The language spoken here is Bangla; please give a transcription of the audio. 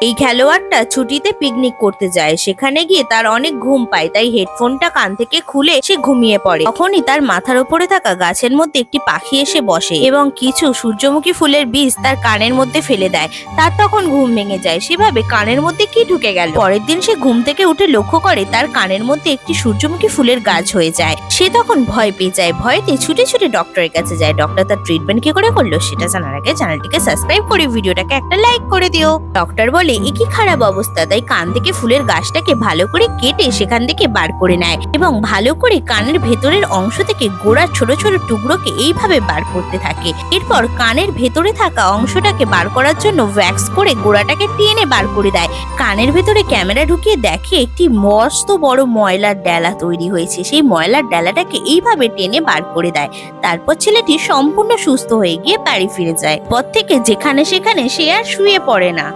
এই খেলোয়াড়টা ছুটিতে পিকনিক করতে যায়, সেখানে গিয়ে তার অনেক ঘুম পায়, তাই হেডফোনটা কান থেকে খুলে সে ঘুমিয়ে পড়ে। তখনই তার মাথার উপরে থাকা গাছের মধ্যে একটি পাখি এসে বসে এবং কিছু সূর্যমুখী ফুলের বীজ তার কানের মধ্যে ফেলে দেয়। তার তখন ঘুম ভেঙে যায়, সেভাবে কানের মধ্যে কি ঢুকে গেল। পরের দিন সে ঘুম থেকে উঠে লক্ষ্য করে তার কানের মধ্যে একটি সূর্যমুখী ফুলের গাছ হয়ে যায়। সে তখন ভয় পেয়ে যায়, ভয়তে ছুটে ছুটে ডক্টরের কাছে যায়। ডক্টর তার ট্রিটমেন্ট কি করে করলো সেটা জানার আগে চ্যানেলটিকে সাবস্ক্রাইব করে ভিডিওটাকে একটা লাইক করে দিও। ডক্টর বলে এ কি খারাপ অবস্থা, তাই কান থেকে ফুলের গাছটাকে ভালো করে কেটে সেখান থেকে বার করে নেয় এবং ভালো করে কানের ভেতরের অংশ থেকে গোড়ার ছোট ছোট টুকরোকে এইভাবে বার করতে থাকে। এরপর কানের ভেতরে থাকা অংশটাকে বার করার জন্য ওয়্যাক্স করে গোড়াটাকে টেনে বার করে দেয়। কানের ভেতরে ক্যামেরা ঢুকিয়ে দেখে একটি মস্ত বড় ময়লার ডেলা তৈরি হয়েছে। সেই ময়লার ডেলাটাকে এইভাবে টেনে বার করে দেয়। তারপর ছেলেটি সম্পূর্ণ সুস্থ হয়ে গিয়ে বাড়ি ফিরে যায়। পর থেকে যেখানে সেখানে সে আর শুয়ে পড়ে না।